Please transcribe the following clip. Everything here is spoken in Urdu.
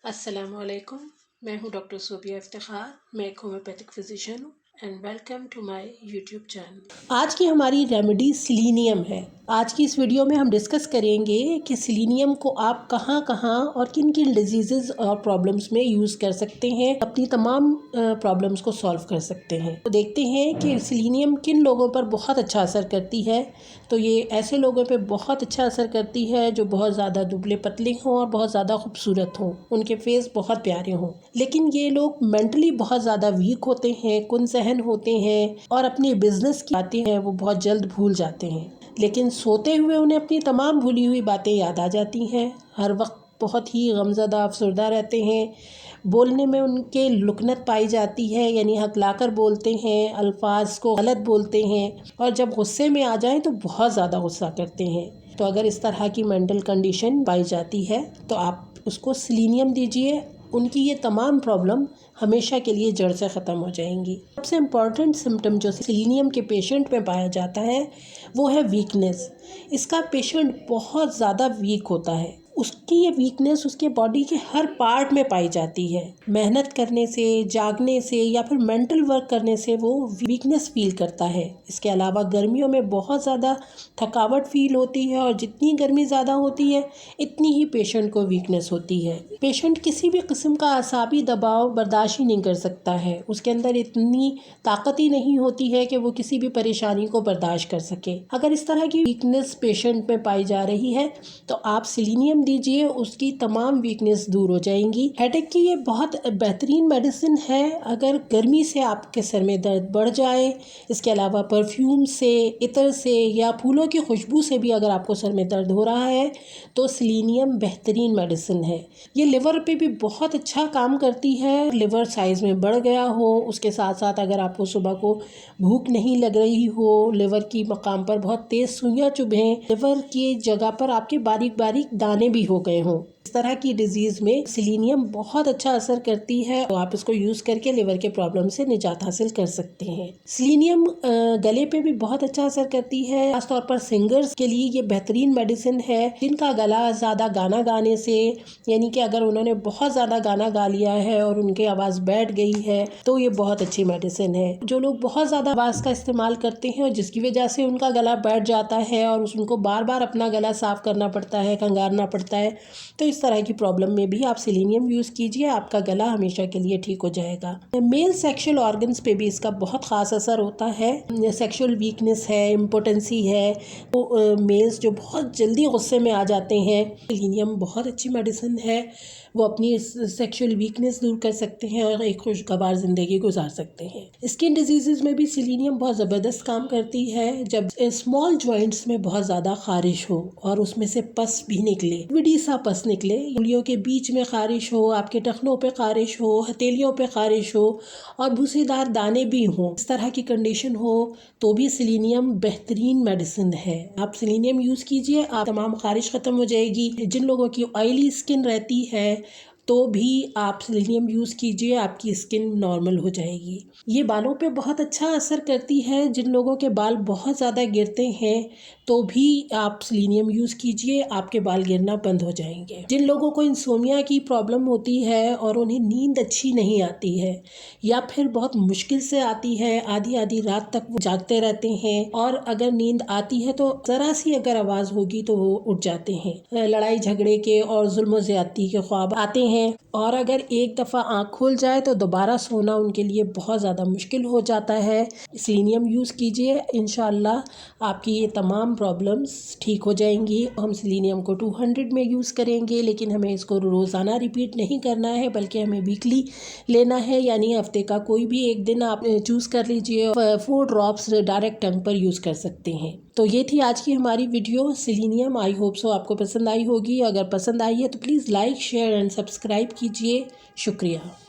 السلام علیکم، میں ہوں ڈاکٹر صوبیہ افتخار، میں ایک ہومیوپیتھک فزیشین ہوں and welcome to my YouTube channel. آج کی ہماری ریمیڈی سیلینیم ہے۔ آج کی اس ویڈیو میں ہم ڈسکس کریں گے کہ سیلینیم کو آپ کہاں کہاں اور کن کن ڈیزیزز اور پرابلمس میں یوز کر سکتے ہیں، اپنی تمام پرابلمس کو سالو کر سکتے ہیں۔ تو دیکھتے ہیں کہ سیلینیم کن لوگوں پر بہت اچھا اثر کرتی ہے۔ تو یہ ایسے لوگوں پہ بہت اچھا اثر کرتی ہے جو بہت زیادہ دبلے پتلے ہوں اور بہت زیادہ خوبصورت ہوں، ان کے فیس بہت پیارے ہوں، لیکن یہ لوگ مینٹلی بہت زیادہ ویک ہوتے ہیں، کن ذہن ہوتے ہیں اور اپنے بزنس کی باتیں ہیں وہ بہت جلد بھول جاتے ہیں، لیکن سوتے ہوئے انہیں اپنی تمام بھولی ہوئی باتیں یاد آ جاتی ہیں، ہر وقت بہت ہی غمزدہ افسردہ رہتے ہیں، بولنے میں ان کے لکنت پائی جاتی ہے، یعنی ہکلا کر بولتے ہیں، الفاظ کو غلط بولتے ہیں، اور جب غصے میں آ جائیں تو بہت زیادہ غصہ کرتے ہیں۔ تو اگر اس طرح کی مینٹل کنڈیشن پائی جاتی ہے تو آپ اس کو سیلینیم دیجیے، ان کی یہ تمام پرابلم ہمیشہ کے لیے جڑ سے ختم ہو جائیں گی۔ سب سے امپورٹنٹ سمٹم جو سیلینیم کے پیشنٹ میں پایا جاتا ہے وہ ہے ویکنس۔ اس کا پیشنٹ بہت زیادہ ویک ہوتا ہے، اس کی یہ ویکنس اس کے باڈی کے ہر پارٹ میں پائی جاتی ہے۔ محنت کرنے سے، جاگنے سے یا پھر مینٹل ورک کرنے سے وہ ویکنس فیل کرتا ہے۔ اس کے علاوہ گرمیوں میں بہت زیادہ تھکاوٹ فیل ہوتی ہے، اور جتنی گرمی زیادہ ہوتی ہے اتنی ہی پیشنٹ کو ویکنس ہوتی ہے۔ پیشنٹ کسی بھی قسم کا اعصابی دباؤ برداشت ہی نہیں کر سکتا ہے، اس کے اندر اتنی طاقت ہی نہیں ہوتی ہے کہ وہ کسی بھی پریشانی کو برداشت کر سکے۔ اگر اس طرح کی ویکنس پیشنٹ میں پائی جا رہی ہے تو آپ سیلینیم دیجئے، اس کی تمام ویکنس دور ہو جائیں گی۔ ہیڈ ایک کی یہ بہت بہترین میڈیسن ہے اگر گرمی سے آپ کے سر میں درد بڑھ جائے۔ اس کے علاوہ پرفیوم سے، عطر سے یا پھولوں کی خوشبو سے بھی اگر آپ کو سر میں درد ہو رہا ہے تو سیلینیم بہترین میڈیسن ہے۔ یہ لیور پہ بھی بہت اچھا کام کرتی ہے۔ لیور سائز میں بڑھ گیا ہو، اس کے ساتھ ساتھ اگر آپ کو صبح کو بھوک نہیں لگ رہی ہو، لیور کی مقام پر بہت تیز سوئیاں چبھیں، لیور کی جگہ پر آپ کے باریک باریک دانے بھی ہو گئے ہوں، اس طرح کی ڈیزیز میں سیلینیم بہت اچھا اثر کرتی ہے، تو آپ اس کو یوز کر کے لیور کے پرابلم سے نجات حاصل کر سکتے ہیں۔ سیلینیم گلے پہ بھی بہت اچھا اثر کرتی ہے، خاص طور پر سنگرز کے لیے یہ بہترین میڈیسن ہے، جن کا گلا زیادہ گانا گانے سے، یعنی کہ اگر انہوں نے بہت زیادہ گانا گا لیا ہے اور ان کی آواز بیٹھ گئی ہے تو یہ بہت اچھی میڈیسن ہے۔ جو لوگ بہت زیادہ آواز کا استعمال کرتے ہیں اور جس کی وجہ سے ان کا گلا بیٹھ جاتا ہے اور ان کو بار بار اپنا گلا صاف کرنا پڑتا ہے، کنگارنا پڑتا ہے، تو اس طرح کی پرابلم میں بھی آپ سیلینیم یوز کیجئے، آپ کا گلا ہمیشہ کے لیے ٹھیک ہو جائے گا۔ میل سیکشل آرگنز پہ بھی اس کا بہت خاص اثر ہوتا ہے۔ سیکشل ویکنس ہے، امپوٹنسی ہے، وہ میلز جو بہت جلدی غصے میں آ جاتے ہیں، سیلینیم بہت اچھی میڈیسن ہے، وہ اپنی سیکشل ویکنس دور کر سکتے ہیں اور ایک خوشگوار زندگی گزار سکتے ہیں۔ اسکن ڈیزیزز میں بھی سیلینیم بہت زبردست کام کرتی ہے۔ جب اسمال جوائنٹس میں بہت زیادہ خارش ہو اور اس میں سے پس بھی نکلے، وڈی سا پس نکلے، انگلیوں کے بیچ میں خارش ہو، آپ کے ٹخنوں پہ خارش ہو، ہتھیلیوں پہ خارش ہو اور بھوسے دار دانے بھی ہوں، اس طرح کی کنڈیشن ہو تو بھی سیلینیم بہترین میڈیسن ہے۔ آپ سیلینیم یوز کیجئے، آپ تمام خارش ختم ہو جائے گی۔ جن لوگوں کی آئلی اسکن رہتی ہے تو بھی آپ سیلینیم یوز کیجئے، آپ کی اسکن نارمل ہو جائے گی۔ یہ بالوں پہ بہت اچھا اثر کرتی ہے، جن لوگوں کے بال بہت زیادہ گرتے ہیں تو بھی آپ سیلینیم یوز کیجئے، آپ کے بال گرنا بند ہو جائیں گے۔ جن لوگوں کو انسومیا کی پرابلم ہوتی ہے اور انہیں نیند اچھی نہیں آتی ہے یا پھر بہت مشکل سے آتی ہے، آدھی آدھی رات تک وہ جاگتے رہتے ہیں، اور اگر نیند آتی ہے تو ذرا سی اگر آواز ہوگی تو وہ اٹھ جاتے ہیں، لڑائی جھگڑے کے اور ظلم و زیادتی کے خواب آتے ہیں، اور اگر ایک دفعہ آنکھ کھل جائے تو دوبارہ سونا ان کے لیے بہت زیادہ مشکل ہو جاتا ہے۔ سیلینیم یوز کیجئے، انشاءاللہ آپ کی یہ تمام پرابلمز ٹھیک ہو جائیں گی۔ ہم سیلینیم کو 200 میں یوز کریں گے، لیکن ہمیں اس کو روزانہ ریپیٹ نہیں کرنا ہے بلکہ ہمیں ویکلی لینا ہے، یعنی ہفتے کا کوئی بھی ایک دن آپ چوز کر لیجئے، 4 ڈراپس ڈائریکٹ ٹنگ پر یوز کر سکتے ہیں۔ تو یہ تھی آج کی ہماری video selenium, I hope so آپ کو پسند آئی ہوگی۔ اگر پسند آئی ہے تو please like, share and subscribe کیجئے۔ شکریہ۔